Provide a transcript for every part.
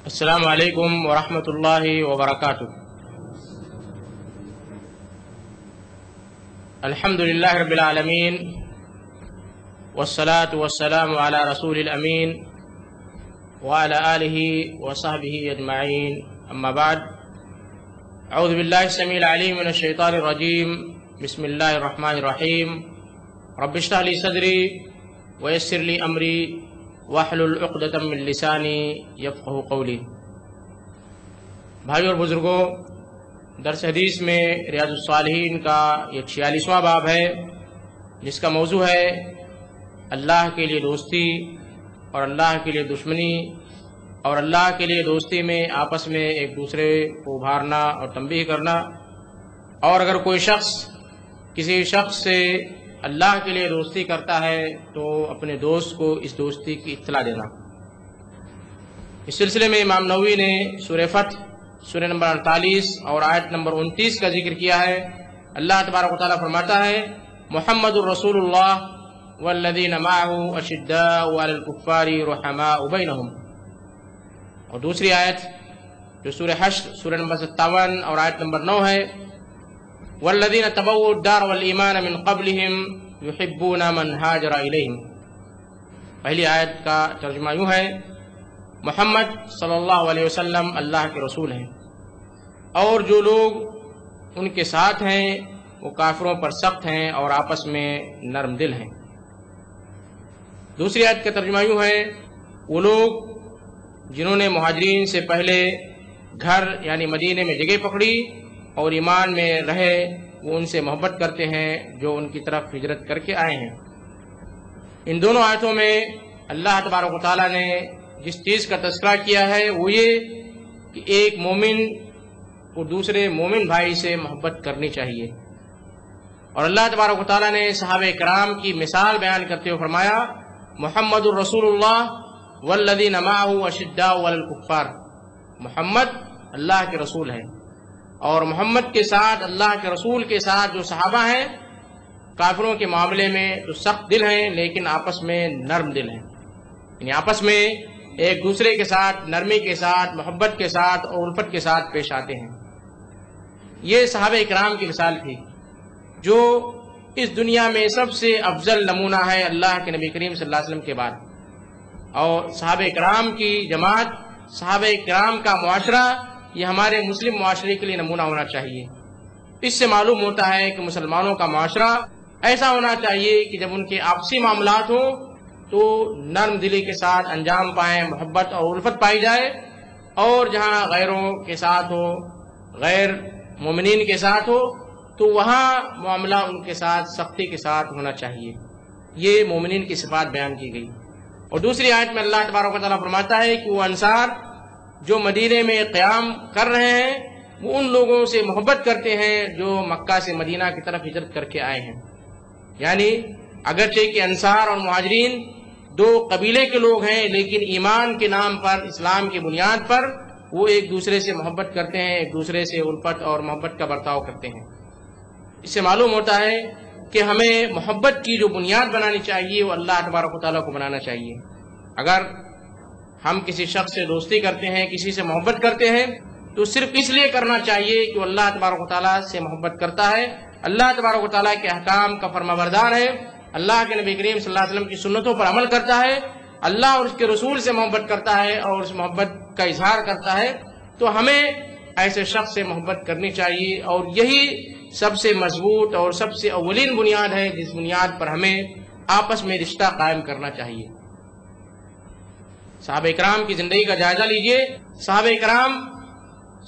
السلام علیکم ورحمۃ اللہ وبرکاتہ۔ الحمد للہ رب العالمین والصلاة والسلام علی رسول الامین وعلی آلہ وصحبہ اجمعین، اما بعد، اعوذ باللہ السمیع العلیم من الشیطان الرجیم، بسم اللہ الرحمن الرحیم، رب اشرح لی صدری ویسر لی امری واحلل عقدۃ من لسانی یفقہوا قولی۔ بھائیو اور بزرگوں، درس حدیث میں ریاض الصالحین کا یہ 46واں باب ہے، جس کا موضوع ہے اللہ کے لیے دوستی اور اللہ کے لیے دشمنی، اور اللہ کے لیے دوستی میں آپس میں ایک دوسرے کو ابھارنا اور تنبیہ کرنا، اور اگر کوئی شخص کسی شخص سے اللہ کے لیے دوستی کرتا ہے تو اپنے دوست کو اس دوستی کی اطلاع دینا۔ اس سلسلے میں امام نووی نے سورہ فتح سورہ نمبر 48 اور آیت نمبر 29 کا ذکر کیا ہے۔ اللہ تبارک و تعالیٰ فرماتا ہے، محمد الرسول اللہ والذین معہ اشداء علی الکفار رحماء بینہم۔ اور دوسری آیت جو سورہ حشر سورہ نمبر 57 اور آیت نمبر 9 ہے، والذین تبوؤا الدار والایمان من قبلہم یحبون من ہاجر الیہم۔ پہلی آیت کا ترجمہ یوں ہے، محمد صلی اللہ علیہ وسلم اللہ کے رسول ہیں، اور جو لوگ ان کے ساتھ ہیں وہ کافروں پر سخت ہیں اور آپس میں نرم دل ہیں۔ دوسری آیت کا ترجمہ یوں ہے، وہ لوگ جنہوں نے مہاجرین سے پہلے گھر یعنی مدینے میں جگہ پکڑی اور ایمان میں رہے، وہ ان سے محبت کرتے ہیں جو ان کی طرف ہجرت کر کے آئے ہیں۔ ان دونوں آیتوں میں اللہ تبارک و تعالیٰ نے جس چیز کا تذکرہ کیا ہے وہ یہ کہ ایک مومن کو دوسرے مومن بھائی سے محبت کرنی چاہیے، اور اللہ تبارک و تعالیٰ نے صحابہ کرام کی مثال بیان کرتے ہوئے فرمایا، محمد الرسول اللہ والذین معہ اشداء علی الکفار۔ محمد اللہ کے رسول ہیں، اور محمد کے ساتھ اللہ کے رسول کے ساتھ جو صحابہ ہیں کافروں کے معاملے میں تو سخت دل ہیں لیکن آپس میں نرم دل ہیں، یعنی آپس میں ایک دوسرے کے ساتھ نرمی کے ساتھ محبت کے ساتھ اور الفت کے ساتھ پیش آتے ہیں۔ یہ صحابہ کرام کی مثال تھی جو اس دنیا میں سب سے افضل نمونہ ہے اللہ کے نبی کریم صلی اللہ علیہ وسلم کے بعد، اور صحابہ کرام کی جماعت، صحابہ کرام کا معاشرہ یہ ہمارے مسلم معاشرے کے لیے نمونہ ہونا چاہیے۔ اس سے معلوم ہوتا ہے کہ مسلمانوں کا معاشرہ ایسا ہونا چاہیے کہ جب ان کے آپسی معاملات ہوں تو نرم دلی کے ساتھ انجام پائیں، محبت اور الفت پائی جائے، اور جہاں غیروں کے ساتھ ہو، غیر مومنین کے ساتھ ہو تو وہاں معاملہ ان کے ساتھ سختی کے ساتھ ہونا چاہیے۔ یہ مومنین کی صفات بیان کی گئی۔ اور دوسری آیت میں اللہ تبارک و تعالیٰ فرماتا ہے کہ وہ انصار جو مدینے میں قیام کر رہے ہیں وہ ان لوگوں سے محبت کرتے ہیں جو مکہ سے مدینہ کی طرف ہجرت کر کے آئے ہیں، یعنی اگرچہ کہ انصار اور مہاجرین دو قبیلے کے لوگ ہیں لیکن ایمان کے نام پر، اسلام کی بنیاد پر وہ ایک دوسرے سے محبت کرتے ہیں، ایک دوسرے سے الفت اور محبت کا برتاؤ کرتے ہیں۔ اس سے معلوم ہوتا ہے کہ ہمیں محبت کی جو بنیاد بنانی چاہیے وہ اللہ تبارک و تعالیٰ کو بنانا چاہیے۔ اگر ہم کسی شخص سے دوستی کرتے ہیں، کسی سے محبت کرتے ہیں تو صرف اس لیے کرنا چاہیے کہ وہ اللہ تبارک و تعالیٰ سے محبت کرتا ہے، اللہ تبارک و تعالیٰ کے احکام کا فرمانبردار ہے، اللہ کے نبی کریم صلی اللہ علیہ وسلم کی سنتوں پر عمل کرتا ہے، اللہ اور اس کے رسول سے محبت کرتا ہے اور اس محبت کا اظہار کرتا ہے، تو ہمیں ایسے شخص سے محبت کرنی چاہیے، اور یہی سب سے مضبوط اور سب سے اولین بنیاد ہے جس بنیاد پر ہمیں آپس میں رشتہ قائم کرنا چاہیے۔ صحابہ کرام کی زندگی کا جائزہ لیجئے، صحابہ کرام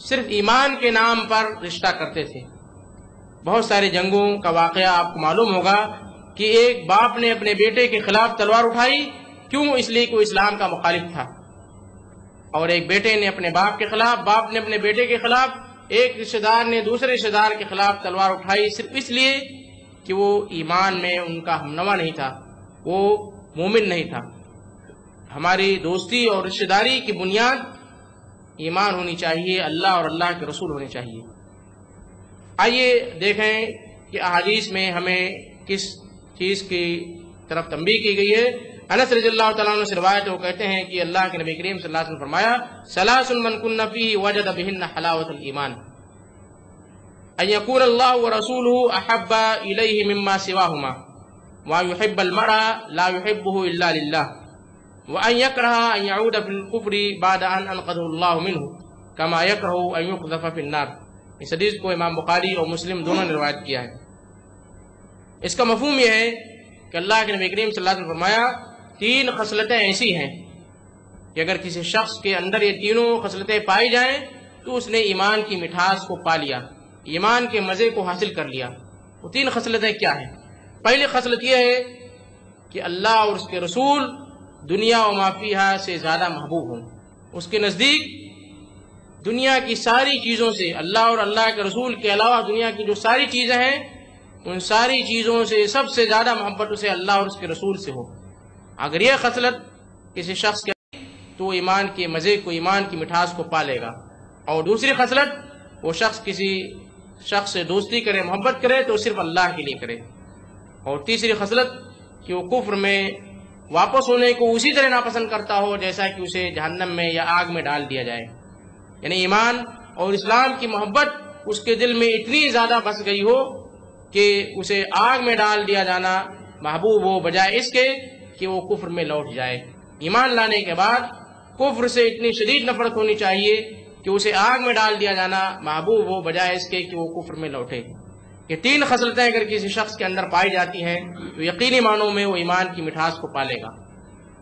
صرف ایمان کے نام پر رشتہ کرتے تھے۔ بہت سارے جنگوں کا واقعہ آپ کو معلوم ہوگا کہ ایک باپ نے اپنے بیٹے کے خلاف تلوار اٹھائی، کیوں؟ اس لیے کہ وہ اسلام کا مخالف تھا، اور ایک بیٹے نے اپنے باپ کے خلاف، باپ نے اپنے بیٹے کے خلاف، ایک رشتہ دار نے دوسرے رشتہ دار کے خلاف تلوار اٹھائی، صرف اس لیے کہ وہ ایمان میں ان کا ہمنوا نہیں تھا، وہ مومن نہیں تھا۔ ہماری دوستی اور رشتہ داری کی بنیاد ایمان ہونی چاہیے، اللہ اور اللہ کے رسول ہونے چاہیے۔ آئیے دیکھیں کہ احادیث میں ہمیں کس چیز کی طرف تنبیہ کی گئی ہے۔ انس رضی اللہ تعالیٰ عنہ سے روایت ہے، وہ کہتے ہیں کہ اللہ کے نبی کریم صلی اللہ علیہ وسلم نے فرمایا ثلاث من کن فیہ وجد بہن حلاوۃ الایمان، ان یکون اللہ ورسولہ احب الیہ مما سواہما، وان یحب المرء لا یحبہ الا للہ، وان یکرہ ان یعود فی الکفر بعد ان انقذہ اللہ منہ کما یکرہ ان یقذف فی النار۔ اس حدیث کو امام بخاری اور مسلم دونوں نے روایت کیا ہے۔ اس کا مفہوم یہ ہے کہ اللہ کے نبی کریم صلی اللہ علیہ وسلم نے فرمایا تین خصلتیں ایسی ہیں کہ اگر کسی شخص کے اندر یہ تینوں خصلتیں پائی جائیں تو اس نے ایمان کی مٹھاس کو پا لیا، ایمان کے مزے کو حاصل کر لیا۔ وہ تین خصلتیں کیا ہیں؟ پہلی خصلت یہ ہے کہ اللہ اور اس کے رسول دنیا و ما فیہا سے زیادہ محبوب ہوں، اس کے نزدیک دنیا کی ساری چیزوں سے، اللہ اور اللہ کے رسول کے علاوہ دنیا کی جو ساری چیزیں ہیں ان ساری چیزوں سے سب سے زیادہ محبت اسے اللہ اور اس کے رسول سے ہو۔ اگر یہ خصلت کسی شخص کے تو ایمان کے مزے کو، ایمان کی مٹھاس کو پا لے گا۔ اور دوسری خصلت، وہ شخص کسی شخص سے دوستی کرے، محبت کرے تو صرف اللہ کے لیے کرے۔ اور تیسری خصلت کہ وہ کفر میں واپس ہونے کو اسی طرح ناپسند کرتا ہو جیسا کہ اسے جہنم میں یا آگ میں ڈال دیا جائے، یعنی ایمان اور اسلام کی محبت اس کے دل میں اتنی زیادہ بس گئی ہو کہ اسے آگ میں ڈال دیا جانا محبوب ہو، بجائے اس کے کہ وہ کفر میں لوٹ جائے۔ ایمان لانے کے بعد کفر سے اتنی شدید نفرت ہونی چاہیے کہ اسے آگ میں ڈال دیا جانا محبوب ہو، بجائے اس کے کہ وہ کفر میں لوٹے۔ یہ تین خصلتیں اگر کسی شخص کے اندر پائی جاتی ہیں تو یقینی معنوں میں وہ ایمان کی مٹھاس کو پالے گا۔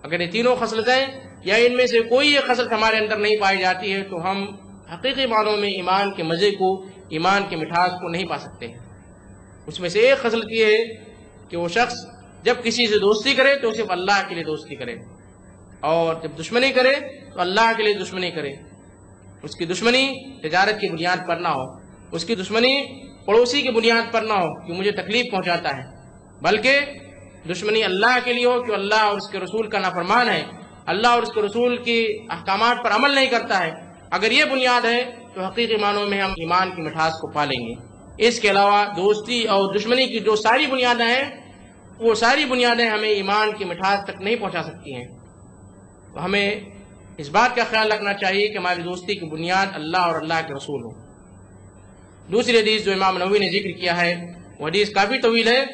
اگر یہ تینوں خصلتیں یا ان میں سے کوئی ایک خصلت ہمارے اندر نہیں پائی جاتی ہے تو ہم حقیقی معنوں میں ایمان کے مزے کو، ایمان کی مٹھاس کو نہیں پا سکتے۔ اس میں سے ایک خصلت یہ ہے کہ وہ شخص جب کسی سے دوستی کرے تو صرف اللہ کے لیے دوستی کرے، اور جب دشمنی کرے تو اللہ کے لیے دشمنی کرے۔ اس کی دشمنی تجارت کی بنیاد پر نہ ہو، اس کی دشمنی پڑوسی کی بنیاد پر نہ ہو کہ مجھے تکلیف پہنچاتا ہے، بلکہ دشمنی اللہ کے لیے ہو کہ اللہ اور اس کے رسول کا نافرمان ہے، اللہ اور اس کے رسول کی احکامات پر عمل نہیں کرتا ہے۔ اگر یہ بنیاد ہے تو حقیقی معنوں میں ہم ایمان کی مٹھاس کو پالیں گے۔ اس کے علاوہ دوستی اور دشمنی کی جو ساری بنیادیں ہیں وہ ساری بنیادیں ہمیں ایمان کی مٹھاس تک نہیں پہنچا سکتی ہیں۔ تو ہمیں اس بات کا خیال رکھنا چاہیے کہ ہماری دوستی کی بنیاد اللہ اور اللہ کے رسول ہو۔ دوسری حدیث جو امام نووی نے ذکر کیا ہے وہ حدیث کافی طویل ہے۔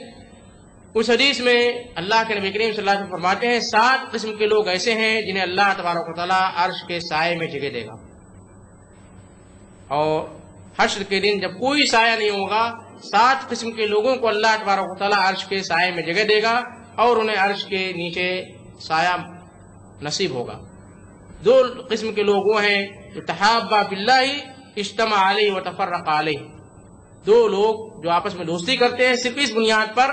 اس حدیث میں اللہ کے نبی کریم صلی اللہ علیہ وسلم فرماتے ہیں 7 قسم کے لوگ ایسے ہیں جنہیں اللہ تبارک و تعالیٰ عرش کے سائے میں جگہ دے گا، اور حشر کے دن جب کوئی سایہ نہیں ہوگا 7 قسم کے لوگوں کو اللہ تبارک و تعالیٰ عرش کے سائے میں جگہ دے گا اور انہیں عرش کے نیچے سایہ نصیب ہوگا۔ 2 قسم کے لوگ وہ ہیں جو تحابا فی اللہ اجتمع علیہ وتفرق علیہ، 2 لوگ جو آپس میں دوستی کرتے ہیں صرف اس بنیاد پر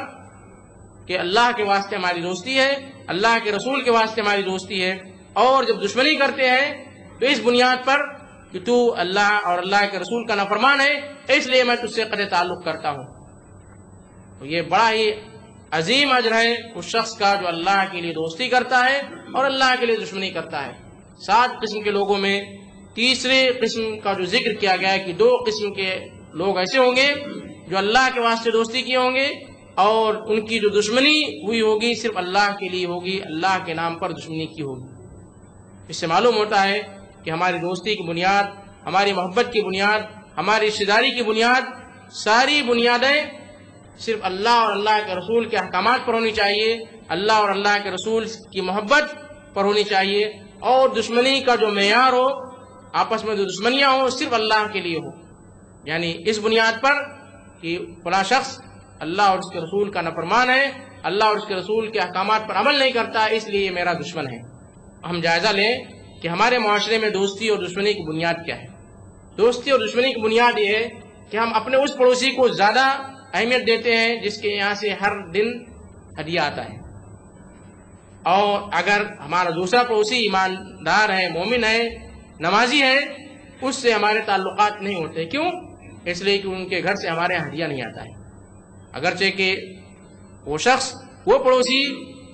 کہ اللہ کے واسطے ہماری دوستی ہے، اللہ کے رسول کے واسطے ہماری دوستی ہے، اور جب دشمنی کرتے ہیں تو اس بنیاد پر کہ تو اللہ اور اللہ کے رسول کا نافرمان ہے اس لیے میں تجھ سے قطع تعلق کرتا ہوں۔ تو یہ بڑا ہی عظیم اجر ہے اس شخص کا جو اللہ کے لیے دوستی کرتا ہے اور اللہ کے لیے دشمنی کرتا ہے۔ 7 قسم کے لوگوں میں تیسرے قسم کا جو ذکر کیا گیا ہے کہ 2 قسم کے لوگ ایسے ہوں گے جو اللہ کے واسطے دوستی کیے ہوں گے اور ان کی جو دشمنی ہوئی ہوگی صرف اللہ کے لیے ہوگی، اللہ کے نام پر دشمنی کی ہوگی۔ اس سے معلوم ہوتا ہے کہ ہماری دوستی کی بنیاد، ہماری محبت کی بنیاد، ہماری رشتہ داری کی بنیاد، ساری بنیادیں صرف اللہ اور اللہ کے رسول کے احکامات پر ہونی چاہیے، اللہ اور اللہ کے رسول کی محبت پر ہونی چاہیے، اور دشمنی کا جو معیار ہو، آپس میں جو دشمنیاں ہوں صرف اللہ کے لیے ہو، یعنی اس بنیاد پر کہ فلاں شخص اللہ اور اس کے رسول کا نافرمان ہے، اللہ اور اس کے رسول کے احکامات پر عمل نہیں کرتا، اس لیے یہ میرا دشمن ہے۔ ہم جائزہ لیں کہ ہمارے معاشرے میں دوستی اور دشمنی کی بنیاد کیا ہے۔ دوستی اور دشمنی کی بنیاد یہ ہے کہ ہم اپنے اس پڑوسی کو زیادہ اہمیت دیتے ہیں جس کے یہاں سے ہر دن ہدیہ آتا ہے، اور اگر ہمارا دوسرا پڑوسی ایماندار ہے، مومن ہے، نمازی ہے، اس سے ہمارے تعلقات نہیں ہوتے۔ کیوں؟ اس لیے کہ ان کے گھر سے ہمارے یہاں ہدیہ نہیں آتا ہے، اگرچہ کہ وہ شخص، وہ پڑوسی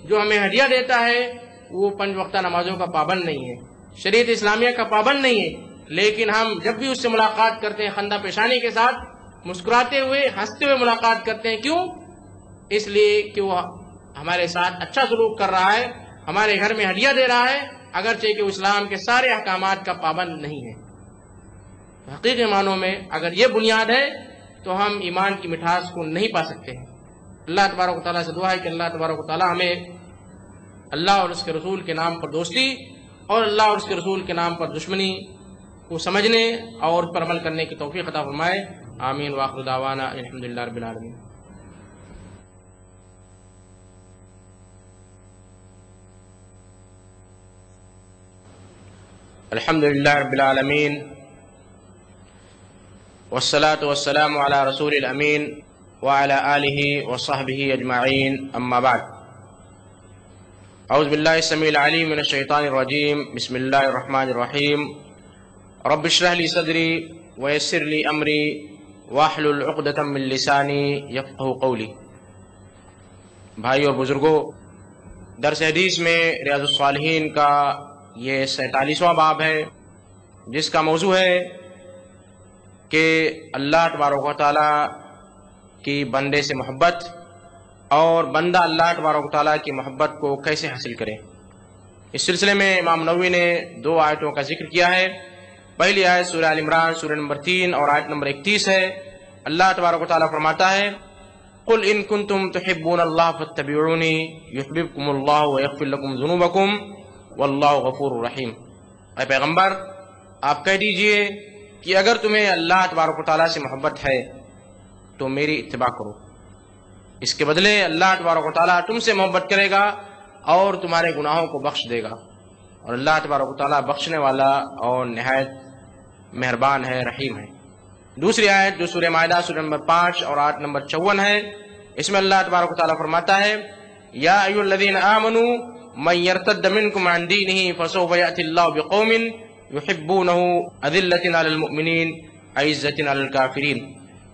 جو ہمیں ہدیہ دیتا ہے وہ 5 وقتہ نمازوں کا پابند نہیں ہے، شریعت اسلامیہ کا پابند نہیں ہے، لیکن ہم جب بھی اس سے ملاقات کرتے ہیں خندہ پیشانی کے ساتھ، مسکراتے ہوئے، ہنستے ہوئے ملاقات کرتے ہیں۔ کیوں؟ اس لیے کہ وہ ہمارے ساتھ اچھا سلوک کر رہا ہے، ہمارے گھر میں ہدیہ دے رہا ہے اگرچہ کہ اسلام کے سارے احکامات کا پابند نہیں ہے۔ حقیقی معنوں میں اگر یہ بنیاد ہے تو ہم ایمان کی مٹھاس کو نہیں پا سکتے ہیں۔ اللہ تبارک و تعالیٰ سے دعا ہے کہ اللہ تبارک و تعالیٰ ہمیں اللہ اور اس کے رسول کے نام پر دوستی اور اللہ اور اس کے رسول کے نام پر دشمنی کو سمجھنے اور اس پر عمل کرنے کی توفیق عطا فرمائے۔ آمین وآخر دعوانا الحمدللہ رب العالمین۔ الحمدللہ رب العالمین والصلاة والسلام علی رسول الامین وعلی آلہ وصحبہ اجمعین، اما بعد۔ اعوذ باللہ السمیع العلیم من الشیطان الرجیم، بسم اللہ الرحمن الرحیم۔ رب اشرح لی صدری ویسر لی امری واحلل عقدۃ من لسانی یفقہوا قولی۔ بھائی اور بزرگوں، درس حدیث میں ریاض الصالحین کا یہ 47واں باب ہے، جس کا موضوع ہے کہ اللہ تبارک و تعالیٰ کی بندے سے محبت اور بندہ اللہ تبارک و تعالیٰ کی محبت کو کیسے حاصل کرے۔ اس سلسلے میں امام نووی نے 2 آیتوں کا ذکر کیا ہے۔ پہلی آیت سورہ آل عمران سورہ نمبر 3 اور آیت نمبر 31 ہے۔ اللہ تبارک و تعالیٰ فرماتا ہے قل ان کنتم تحبون اللہ فاتبعونی یحببکم اللہ ویغفر لکم ذنوبکم واللہ غفور الرحیم۔ اے پیغمبر، آپ کہہ دیجئے کہ اگر تمہیں اللہ تبارک و تعالیٰ سے محبت ہے تو میری اتباع کرو، اس کے بدلے اللہ تبارک و تعالیٰ تم سے محبت کرے گا اور تمہارے گناہوں کو بخش دے گا، اور اللہ تبارک و تعالیٰ بخشنے والا اور نہایت مہربان ہے، رحیم ہے۔ دوسری آیت جو سورہ مائدہ سورہ نمبر 5 اور آیت نمبر 54 ہے، اس میں اللہ تبارک و تعالیٰ فرماتا ہے یا ایھا الذین آمنوا من یرتد منکم عن دینہ فسوف یأتی اللہ بقوم یحبونہ اذلۃ علی المؤمنین عزۃ علی الکافرین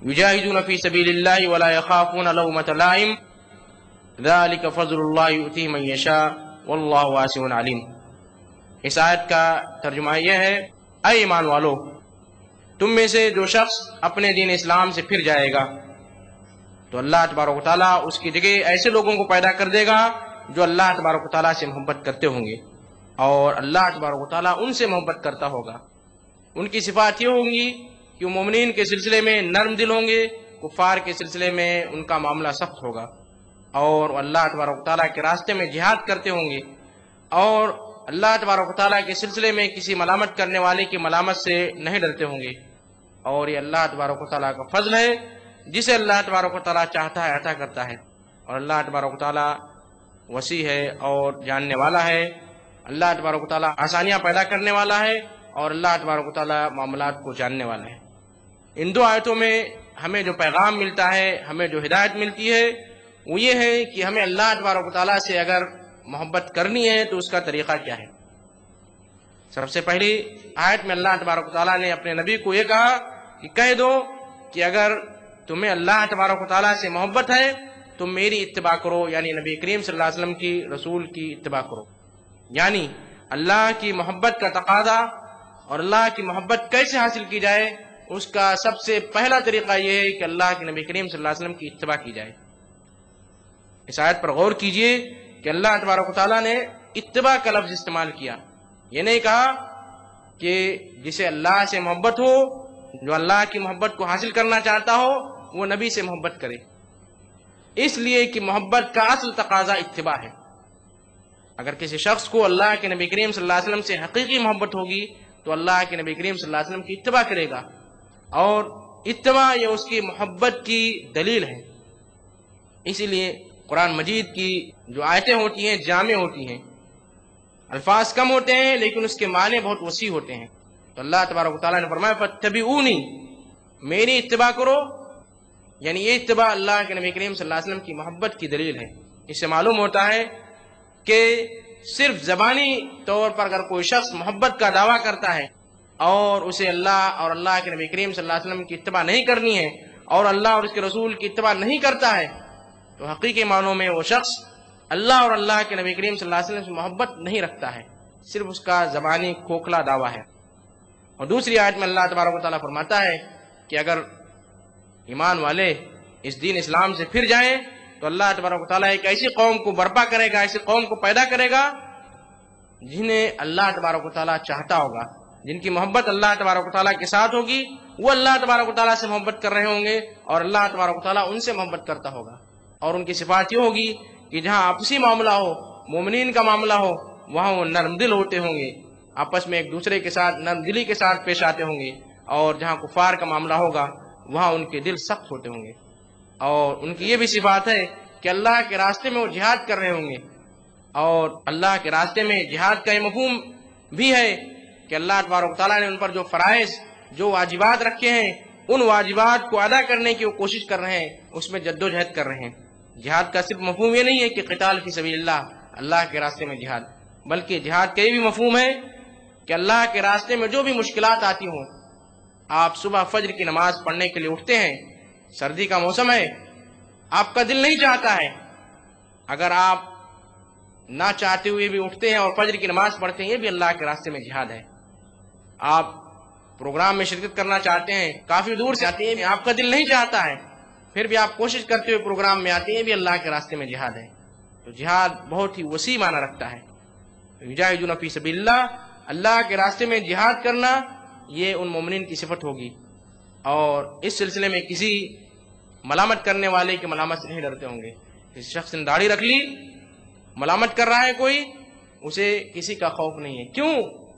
یجاہدون فی سبیل اللہ ولا یخافون لومۃ لائم ذلک فضل اللہ یؤتیہ من یشاء واللہ واسع علیم۔ اس آیت کا ترجمہ یہ ہے، اے ایمان والو، تم میں سے جو شخص اپنے دین اسلام سے پھر جائے گا تو اللہ تبارک و تعالیٰ اس کی جگہ ایسے لوگوں کو پیدا کر دے گا جو اللہ تبارک و تعالیٰ سے محبت کرتے ہوں گے، اور اللہ تبارک و تعالیٰ ان سے محبت کرتا ہوگا۔ ان کی صفات یہ ہوں گی کہ وہ مومنین کے سلسلے میں نرم دل ہوں گے، کفار کے سلسلے میں ان کا معاملہ سخت ہوگا، اور اللہ تبارک و تعالیٰ کے راستے میں جہاد کرتے ہوں گے، اور اللہ تبارک و تعالیٰ کے سلسلے میں کسی ملامت کرنے والے کی ملامت سے نہیں ڈرتے ہوں گے۔ اور یہ اللہ تبارک و تعالیٰ کا فضل ہے، جسے اللہ تبارک و تعالیٰ چاہتا ہے عطا کرتا ہے، اور اللہ تبارک و تعالیٰ وسیع ہے اور جاننے والا ہے۔ اللہ تبارک و تعالیٰ آسانیاں پیدا کرنے والا ہے، اور اللہ تبارک و تعالیٰ معاملات کو جاننے والا ہے۔ ان 2 آیتوں میں ہمیں جو پیغام ملتا ہے، ہمیں جو ہدایت ملتی ہے، وہ یہ ہے کہ ہمیں اللہ تبارک و تعالیٰ سے اگر محبت کرنی ہے تو اس کا طریقہ کیا ہے۔ سب سے پہلی آیت میں اللہ تبارک و تعالیٰ نے اپنے نبی کو یہ کہا کہ کہہ دو کہ اگر تمہیں اللہ تبارک و تعالیٰ سے محبت ہے تو میری اتباع کرو، یعنی نبی کریم صلی اللہ علیہ وسلم کی، رسول کی اتباع کرو۔ یعنی اللہ کی محبت کا تقاضا اور اللہ کی محبت کیسے حاصل کی جائے، اس کا سب سے پہلا طریقہ یہ ہے کہ اللہ کے نبی کریم صلی اللہ علیہ وسلم کی اتباع کی جائے۔ اس آیت پر غور کیجئے کہ اللہ تبارک و تعالیٰ نے اتباع کا لفظ استعمال کیا۔ یہ نہیں کہا کہ جسے اللہ سے محبت ہو، جو اللہ کی محبت کو حاصل کرنا چاہتا ہو، وہ نبی سے محبت کرے، اس لیے کہ محبت کا اصل تقاضا اتباع ہے۔ اگر کسی شخص کو اللہ کے نبی کریم صلی اللہ علیہ وسلم سے حقیقی محبت ہوگی تو اللہ کے نبی کریم صلی اللہ علیہ وسلم کی اتباع کرے گا، اور اتباع یہ اس کی محبت کی دلیل ہے۔ اسی لیے قرآن مجید کی جو آیتیں ہوتی ہیں جامع ہوتی ہیں، الفاظ کم ہوتے ہیں لیکن اس کے معنی بہت وسیع ہوتے ہیں۔ تو اللہ تبارک و تعالیٰ نے فرمایا فاتبعونی، میری اتباع کرو، یعنی یہ اتباع اللہ کے نبی کریم صلی اللہ علیہ وسلم کی محبت کی دلیل ہے۔ اس سے معلوم ہوتا ہے کہ صرف زبانی طور پر اگر کوئی شخص محبت کا دعویٰ کرتا ہے اور اسے اللہ اور اللہ کے نبی کریم صلی اللہ علیہ وسلم کی اتباع نہیں کرنی ہے، اور اللہ اور اس کے رسول کی اتباع نہیں کرتا ہے، تو حقیقی معنوں میں وہ شخص اللہ اور اللہ کے نبی کریم صلی اللہ علیہ وسلم سے محبت نہیں رکھتا ہے، صرف اس کا زبانی کھوکھلا دعویٰ ہے۔ اور دوسری آیت میں اللہ تبارک و تعالیٰ فرماتا ہے کہ اگر ایمان والے اس دین اسلام سے پھر جائیں تو اللہ تبارک و تعالیٰ ایک ایسی قوم کو برپا کرے گا، ایسی قوم کو پیدا کرے گا جنہیں اللہ تبارک و تعالیٰ چاہتا ہوگا، جن کی محبت اللہ تبارک و تعالیٰ کے ساتھ ہوگی، وہ اللہ تبارک و تعالیٰ سے محبت کر رہے ہوں گے اور اللہ تبارک و تعالیٰ ان سے محبت کرتا ہوگا۔ اور ان کی صفات یہ ہوگی کہ جہاں آپسی معاملہ ہو، مومنین کا معاملہ ہو، وہاں وہ نرم دل ہوتے ہوں گے، آپس میں ایک دوسرے کے ساتھ نرم دلی کے ساتھ پیش آتے ہوں گے، اور جہاں کفار کا معاملہ ہوگا وہاں ان کے دل سخت ہوتے ہوں گے۔ اور ان کی یہ بھی صفات ہے کہ اللہ کے راستے میں وہ جہاد کر رہے ہوں گے، اور اللہ کے راستے میں جہاد کا یہ مفہوم بھی ہے کہ اللہ تبارک و تعالیٰ نے ان پر جو فرائض، جو واجبات رکھے ہیں، ان واجبات کو ادا کرنے کی وہ کوشش کر رہے ہیں، اس میں جد و جہد کر رہے ہیں۔ جہاد کا صرف مفہوم یہ نہیں ہے کہ قتال فی سبیل اللہ، اللہ کے راستے میں جہاد، بلکہ جہاد کا یہ بھی مفہوم ہے کہ اللہ کے راستے میں جو بھی مشکلات آتی ہوں، آپ صبح فجر کی نماز پڑھنے کے لیے اٹھتے ہیں، سردی کا موسم ہے، آپ کا دل نہیں چاہتا ہے، اگر آپ نہ چاہتے ہوئے بھی اٹھتے ہیں اور فجر کی نماز پڑھتے ہیں، یہ بھی اللہ کے راستے میں جہاد ہے۔ آپ پروگرام میں شرکت کرنا چاہتے ہیں، کافی دور سے آتے ہیں، آپ کا دل نہیں چاہتا ہے، پھر بھی آپ کوشش کرتے ہوئے پروگرام میں آتے ہیں، یہ بھی اللہ کے راستے میں جہاد ہے۔ تو جہاد بہت ہی وسیع معنی رکھتا ہے۔ یجاہدون فی سبیل اللہ، اللہ کے راستے میں جہاد کرنا، یہ ان مومنین کی صفت ہوگی، اور اس سلسلے میں کسی ملامت کرنے والے کی ملامت سے نہیں ڈرتے ہوں گے۔ کسی شخص نے داڑھی رکھ لی، ملامت کر رہا ہے کوئی، اسے کسی کا خوف نہیں ہے۔ کیوں؟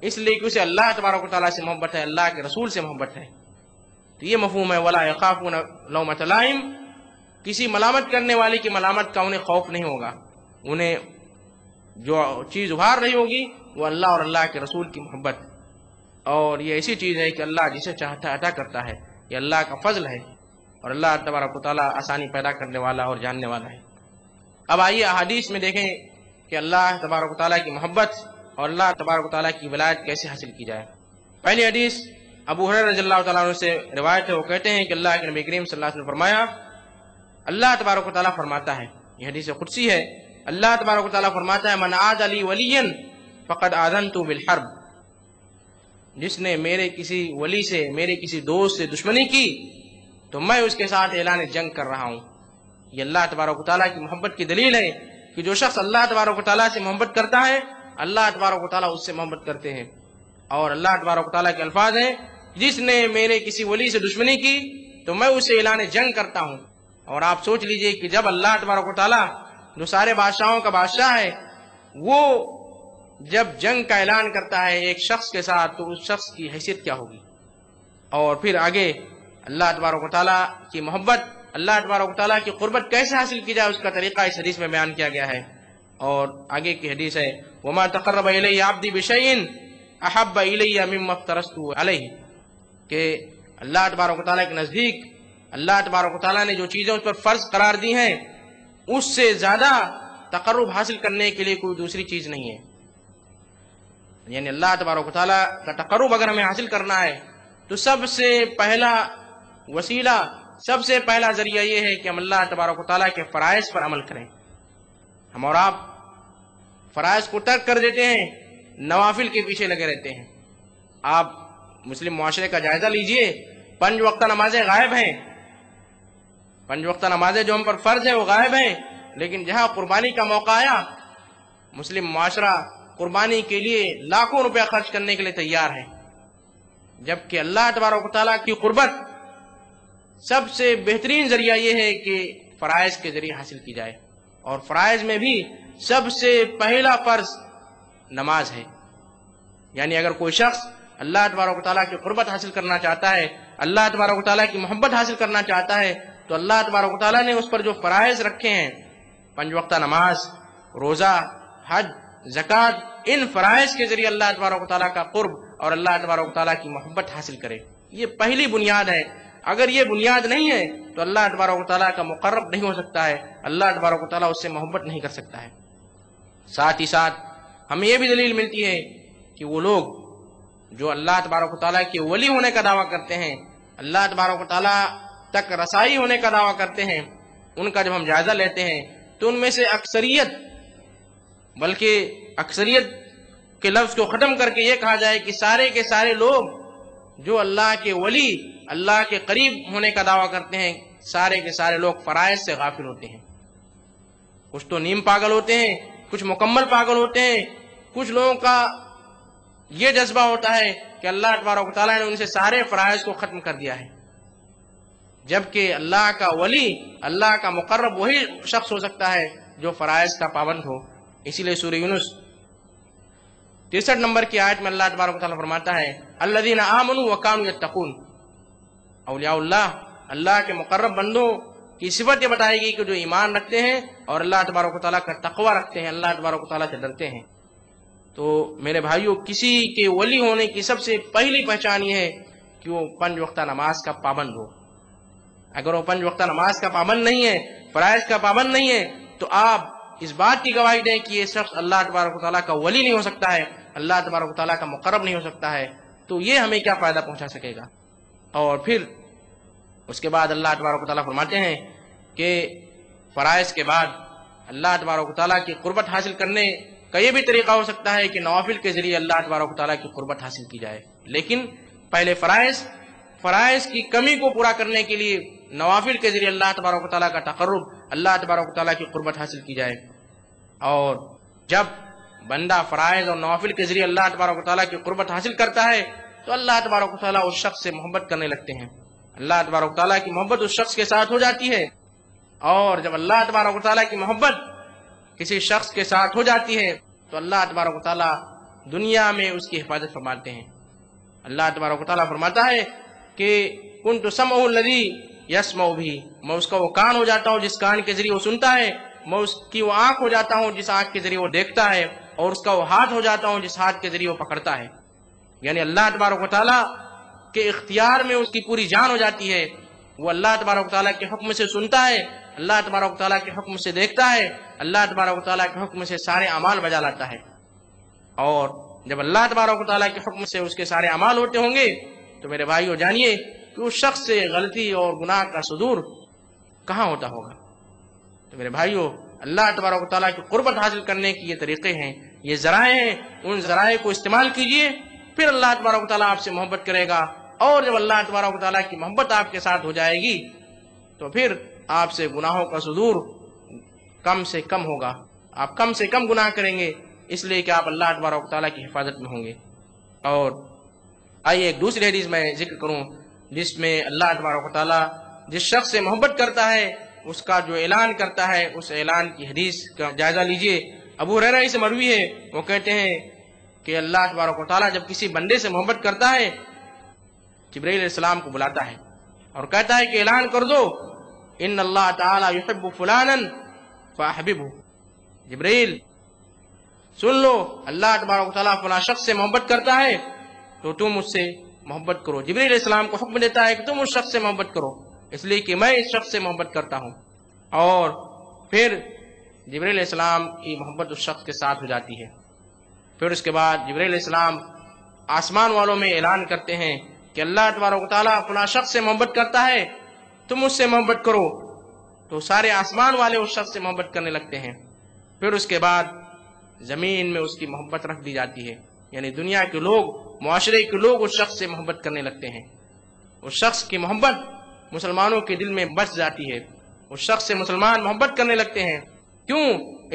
اس لیے کہ اسے اللہ تبارک و تعالیٰ سے محبت ہے، اللہ کے رسول سے محبت ہے۔ تو یہ مفہوم ہے وَلَا يَخَافُونَ لَوْمَةَ لَائِمٍ، کسی ملامت کرنے والے کی ملامت کا انہیں خوف نہیں ہوگا، انہیں جو چیز ابھار رہی ہوگی وہ اللہ اور اللہ کے رسول کی محبت، اور یہ ایسی چیز ہے کہ اللہ جسے چاہتا ہے عطا کرتا ہے، یہ اللہ کا فضل ہے، اور اللہ تبارک و تعالیٰ آسانی پیدا کرنے والا اور جاننے والا ہے۔ اب آئیے احادیث میں دیکھیں کہ اللہ تبارک و تعالیٰ کی محبت اور اللہ تبارک و تعالیٰ کی ولایت کیسے حاصل کی جائے۔ پہلی حدیث ابو ہریرہ رضی اللہ تعالیٰ عنہ سے روایت ہے، وہ کہتے ہیں کہ اللہ کے نبی کریم صلی اللہ علیہ وسلم نے فرمایا، اللہ تبارک و تعالیٰ فرماتا ہے، یہ حدیث قدسی ہے، اللہ تبارک و تعالیٰ فرماتا ہے من عاد لی ولیا فقد آذنت بالحرب، جس نے میرے کسی ولی سے، میرے کسی دوست سے دشمنی کی تو میں اس کے ساتھ اعلان جنگ کر رہا ہوں۔ یہ اللہ تبارک و تعالیٰ کی محبت کی دلیل ہے کہ جو شخص اللہ تبارک و تعالیٰ سے محبت کرتا ہے، اللہ تبارک و تعالیٰ اس سے محبت کرتے ہیں۔ اور اللہ تبارک و تعالیٰ کے الفاظ ہیں، جس نے میرے کسی ولی سے دشمنی کی تو میں اسے اعلان جنگ کرتا ہوں۔ اور آپ سوچ لیجئے کہ جب اللہ تبارک و تعالیٰ جو سارے بادشاہوں کا بادشاہ ہے، وہ جب جنگ کا اعلان کرتا ہے ایک شخص کے ساتھ تو اس شخص کی حیثیت کیا ہوگی۔ اور پھر آگے اللہ تبارک و تعالیٰ کی محبت، اللہ تبارک و تعالیٰ کی قربت کیسے حاصل کی جائے، اس کا طریقہ اس حدیث میں بیان کیا گیا ہے۔ اور آگے کی حدیث ہے وَمَا تَقَرَّبَ إِلَيَّ عَبْدِي بِشَيْءٍ أَحَبَّ إِلَيَّ مِمَّا افْتَرَضْتُ عَلَيْهِ، کہ اللہ تبارک و تعالیٰ کے نزدیک اللہ تبارک و تعالیٰ نے جو چیزیں اس پر فرض قرار دی ہیں، اس سے زیادہ تقرب حاصل کرنے کے لیے کوئی دوسری چیز نہیں ہے۔ یعنی اللہ تبارک و تعالیٰ کا تقرب اگر ہمیں حاصل کرنا ہے تو سب سے پہلا وسیلہ، سب سے پہلا ذریعہ یہ ہے کہ ہم اللہ تبارک و تعالیٰ کے فرائض پر عمل کریں۔ ہم اور آپ فرائض کو ترک کر دیتے ہیں، نوافل کے پیچھے لگے رہتے ہیں۔ آپ مسلم معاشرے کا جائزہ لیجئے، 5 وقتہ نمازیں غائب ہیں، 5 وقتہ نمازیں جو ہم پر فرض ہیں وہ غائب ہیں، لیکن جہاں قربانی کا موقع آیا، مسلم معاشرہ قربانی کے لیے لاکھوں روپیہ خرچ کرنے کے لیے تیار ہے، جبکہ اللہ تبارک و تعالیٰ کی قربت سب سے بہترین ذریعہ یہ ہے کہ فرائض کے ذریعے حاصل کی جائے، اور فرائض میں بھی سب سے پہلا فرض نماز ہے۔ یعنی اگر کوئی شخص اللہ تبارک و تعالیٰ کی قربت حاصل کرنا چاہتا ہے، اللہ تبارک و تعالیٰ کی محبت حاصل کرنا چاہتا ہے، تو اللہ تبارک و تعالیٰ نے اس پر جو فرائض رکھے ہیں، 5 وقتہ نماز، روزہ، حج، زکوٰۃ، ان فرائض کے ذریعے اللہ تبارک و تعالیٰ کا قرب اور اللہ تبارک و تعالیٰ کی محبت حاصل کرے۔ یہ پہلی بنیاد ہے۔ اگر یہ بنیاد نہیں ہے تو اللہ تبارک و تعالیٰ کا مقرب نہیں ہو سکتا ہے، اللہ تبارک و تعالیٰ اس سے محبت نہیں کر سکتا ہے۔ ساتھ ہی ساتھ ہمیں یہ بھی دلیل ملتی ہے کہ وہ لوگ جو اللہ تبارک و تعالیٰ کے ولی ہونے کا دعویٰ کرتے ہیں، اللہ تبارک و تعالیٰ تک رسائی ہونے کا دعویٰ کرتے ہیں، ان کا جب ہم جائزہ لیتے ہیں تو ان میں سے اکثریت، بلکہ اکثریت کے لفظ کو ختم کر کے یہ کہا جائے کہ سارے کے سارے لوگ جو اللہ کے ولی، اللہ کے قریب ہونے کا دعویٰ کرتے ہیں، سارے کے سارے لوگ فرائض سے غافل ہوتے ہیں۔ کچھ تو نیم پاگل ہوتے ہیں، کچھ مکمل پاگل ہوتے ہیں، کچھ لوگوں کا یہ جذبہ ہوتا ہے کہ اللہ تبارک و تعالیٰ نے ان سے سارے فرائض کو ختم کر دیا ہے، جبکہ اللہ کا ولی، اللہ کا مقرب وہی شخص ہو سکتا ہے جو فرائض کا پابند ہو۔ اسی لیے سورہ یونس 63 نمبر کی آیت میں اللہ تبارک و تعالیٰ فرماتا ہے الذین آمنوا وکانوا یتقون، اولیاء اللہ، اللہ کے مقرب بندوں کی صفت یہ بتائے گی کہ جو ایمان رکھتے ہیں اور اللہ تبارک و تعالیٰ کا تقوی رکھتے ہیں، اللہ تبارک و تعالیٰ سے ڈرتے ہیں۔ تو میرے بھائیوں، کسی کے ولی ہونے کی سب سے پہلی پہچان یہ ہے کہ وہ 5 وقتہ نماز کا پابند ہو۔ اگر وہ 5 وقتہ نماز کا پابند نہیں ہے، فرائض کا پابند نہیں ہے، تو آپ اس بات کی گواہی دیں کہ یہ شخص اللہ تبارک و تعالیٰ کا ولی نہیں ہو سکتا ہے، اللہ تبارک و تعالیٰ کا مقرب نہیں ہو سکتا ہے۔ تو یہ ہمیں کیا فائدہ پہنچا سکے گا؟ اور پھر اس کے بعد اللہ تبارک و تعالیٰ فرماتے ہیں کہ فرائض کے بعد اللہ تبارک و تعالیٰ کی قربت حاصل کرنے کا یہ بھی طریقہ ہو سکتا ہے کہ نوافل کے ذریعے اللہ تبارک و تعالیٰ کی قربت حاصل کی جائے، لیکن پہلے فرائض کی کمی کو پورا کرنے کے لیے نوافل کے ذریعے اللہ تبارک و تعالیٰ کا تقرب، اللہ تبارک و تعالیٰ کی قربت حاصل کی جائے۔ اور جب بندہ فرائض اور نوافل کے ذریعے اللہ تبارک و تعالیٰ کی قربت حاصل کرتا ہے تو اللہ تبارک و تعالیٰ اس شخص سے محبت کرنے لگتے ہیں، اللہ تبارک و تعالیٰ کی محبت اس شخص کے ساتھ ہو جاتی ہے۔ اور جب اللہ تبارک و تعالیٰ کی محبت کسی شخص کے ساتھ ہو جاتی ہے تو اللہ تبارک و تعالیٰ دنیا میں اس کی حفاظت فرماتے ہیں۔ اللہ تبارک و تعالیٰ فرماتا ہے کہ کنت سمعہ الذی یسمع بہ، میں اس کا وہ کان ہو جاتا ہوں جس کان کے ذریعے وہ سنتا ہے، میں اس کی وہ آنکھ ہو جاتا ہوں جس آنکھ کے ذریعے وہ دیکھتا ہے، اور اس کا وہ ہاتھ ہو جاتا ہوں جس ہاتھ کے ذریعے وہ پکڑتا ہے۔ یعنی اللہ تبارک و تعالیٰ کے اختیار میں اس کی پوری جان ہو جاتی ہے، وہ اللہ تبارک و تعالیٰ کے حکم سے سنتا ہے، اللہ تبارک و تعالیٰ کے حکم سے دیکھتا ہے، اللہ تبارک و تعالیٰ کے حکم سے سارے اعمال بجا لاتا ہے۔ اور جب اللہ تبارک و تعالیٰ کے حکم سے اس کے سارے اعمال ہوتے ہوں گے تو میرے بھائیو جانیے کہ اس شخص سے غلطی اور گناہ کا صدور کہاں ہوتا ہوگا۔ تو میرے بھائیو، اللہ تبارک و تعالیٰ کی قربت حاصل کرنے کی یہ طریقے ہیں، یہ ذرائع ہیں، ان ذرائع کو استعمال کیجئے، پھر اللہ تبارک و تعالیٰ آپ سے محبت کرے گا۔ اور جب اللہ تبارک و تعالیٰ کی محبت آپ کے ساتھ ہو جائے گی تو پھر آپ سے گناہوں کا صدور کم سے کم ہوگا، آپ کم سے کم گناہ کریں گے، اس لیے کہ آپ اللہ تبارک و تعالیٰ کی حفاظت میں ہوں گے۔ اور آئیے ایک دوسری حدیث میں ذکر کروں جس میں اللہ تبارک و تعالیٰ جس شخص سے محبت کرتا ہے اس کا جو اعلان کرتا ہے، اس اعلان کی حدیث کا جائزہ لیجئے۔ ابو ہریرہ سے مروی ہے، وہ کہتے ہیں کہ اللہ تبارک و تعالیٰ جب کسی بندے سے محبت کرتا ہے جبرائیل علیہ السلام کو بلاتا ہے اور کہتا ہے کہ اعلان کر دو ان اللہ تعالیٰ یحب فلانا فاحببہ، جبرائیل سن لو اللہ تبارک و تعالیٰ فلاں شخص سے محبت کرتا ہے تو تم اس سے محبت کرو۔ جبرائیل علیہ السلام کو حکم دیتا ہے کہ تم اس شخص سے محبت کرو، اس لیے کہ میں اس شخص سے محبت کرتا ہوں۔ اور پھر جبرائیل علیہ السلام کی محبت اس شخص کے ساتھ ہو جاتی ہے۔ پھر اس کے بعد جبرائیل علیہ السلام آسمان والوں میں اعلان کرتے ہیں کہ اللہ تبارک و تعالیٰ فلاں شخص سے محبت کرتا ہے، تم اس سے محبت کرو، تو سارے آسمان والے اس شخص سے محبت کرنے لگتے ہیں۔ پھر اس کے بعد زمین میں اس کی محبت رکھ دی جاتی ہے، یعنی دنیا کے لوگ، معاشرے کے لوگ اس شخص سے محبت کرنے لگتے ہیں۔ اس شخص کی محبت مسلمانوں کے دل میں بس جاتی ہے، اس شخص سے مسلمان محبت کرنے لگتے ہیں۔ کیوں؟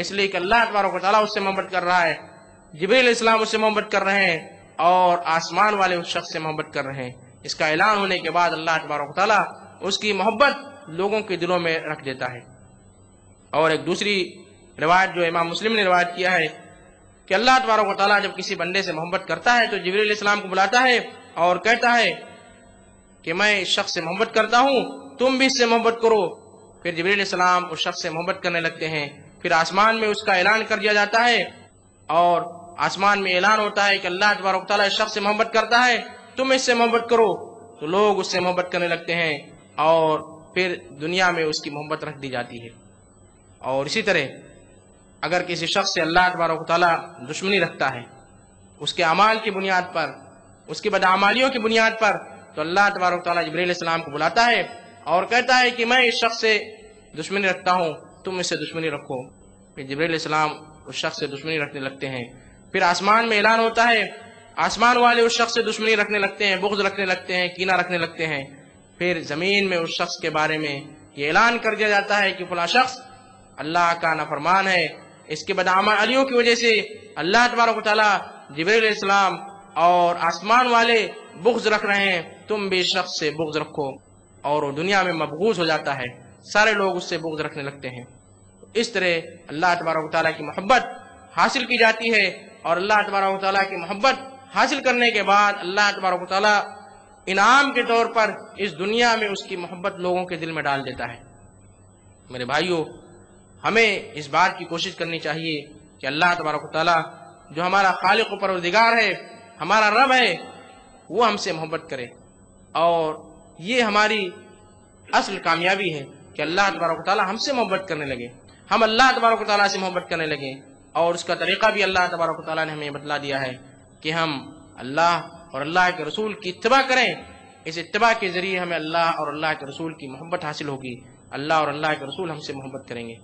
اس لیے کہ اللہ تبارک و تعالیٰ اس سے محبت کر رہا ہے، جبرائیل علیہ السلام اس سے محبت کر رہے ہیں، اور آسمان والے اس شخص سے محبت کر رہے ہیں۔ اس کا اعلان ہونے کے بعد اللہ تبارک و تعالیٰ اس کی محبت لوگوں کے دلوں میں رکھ دیتا ہے۔ اور ایک دوسری روایت جو امام مسلم نے روایت کیا ہے کہ اللہ تبارک و تعالیٰ جب کسی بندے سے محبت کرتا ہے تو جبرائیل علیہ السلام کو بلاتا ہے اور کہتا ہے کہ میں اس شخص سے محبت کرتا ہوں، تم بھی اس سے محبت کرو۔ پھر جبرائیل علیہ السلام اس شخص سے محبت کرنے لگتے ہیں، پھر آسمان میں اس کا اعلان کر دیا جاتا ہے، اور آسمان میں اعلان ہوتا ہے کہ اللہ تبارک و تعالیٰ اس شخص سے محبت کرتا ہے، تم اس سے محبت کرو، تو لوگ اس سے محبت کرنے لگتے ہیں، اور پھر دنیا میں اس کی محبت رکھ دی جاتی ہے۔ اور اسی طرح اگر کسی شخص سے اللہ تبارک و تعالیٰ دشمنی رکھتا ہے اس کے اعمال کی بنیاد پر، اس کی بدعمالیوں کی بنیاد پر، تو اللہ تبارک و تعالیٰ جبرائیل علیہ السلام کو بلاتا ہے اور کہتا ہے کہ میں اس شخص سے دشمنی رکھتا ہوں، تم اس سے دشمنی رکھو۔ پھر جبرائیل علیہ السلام اس شخص سے دشمنی رکھنے لگتے ہیں، پھر آسمان میں اعلان ہوتا ہے، آسمان والے اس شخص سے دشمنی رکھنے لگتے ہیں، بغض رکھنے لگتے ہیں، کینہ رکھنے لگتے ہیں۔ پھر زمین میں اس شخص کے بارے میں یہ اعلان کر دیا جاتا ہے کہ فلاں شخص اللہ کا نافرمان ہے، اس کے بدعملیوں کی وجہ سے اللہ تبارک و تعالیٰ جبرائیل علیہ السلام اور آسمان والے بغض رکھ رہے ہیں، تم بھی شخص سے بغض رکھو، اور وہ دنیا میں مبغوض ہو جاتا ہے، سارے لوگ اس سے بغض رکھنے لگتے ہیں۔ اس طرح اللہ تبارک و تعالیٰ کی محبت حاصل کی جاتی ہے، اور اللہ تبارک و تعالیٰ کی محبت حاصل کرنے کے بعد اللہ تبارک و تعالیٰ انعام کے طور پر اس دنیا میں اس کی محبت لوگوں کے دل میں ڈال دیتا ہے۔ میرے بھائیوں، ہمیں اس بات کی کوشش کرنی چاہیے کہ اللہ تبارک و تعالیٰ جو ہمارا خالق و پروردگار ہے، ہمارا رب ہے، وہ ہم سے محبت کرے، اور یہ ہماری اصل کامیابی ہے کہ اللہ تبارک و تعالیٰ ہم سے محبت کرنے لگے، ہم اللہ تبارک و تعالیٰ سے محبت کرنے لگے۔ اور اس کا طریقہ بھی اللہ تبارک و تعالیٰ نے ہمیں بتلا دیا ہے کہ ہم اللہ اور اللہ کے رسول کی اتباع کریں، اس اتباع کے ذریعے ہمیں اللہ اور اللہ کے رسول کی محبت حاصل ہوگی، اللہ اور اللہ کے رسول ہم سے محبت کریں گے۔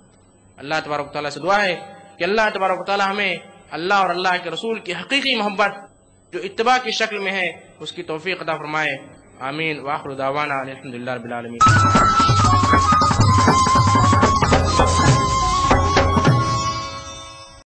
اللہ تبارک و تعالیٰ سے دعا ہے کہ اللہ تبارک و تعالیٰ ہمیں اللہ اور اللہ کے رسول کی حقیقی محبت جو اتباع کی شکل میں ہے اس کی توفیق عطا فرمائے۔ آمین۔ وآخر دعوانا الحمدللہ رب العالمین۔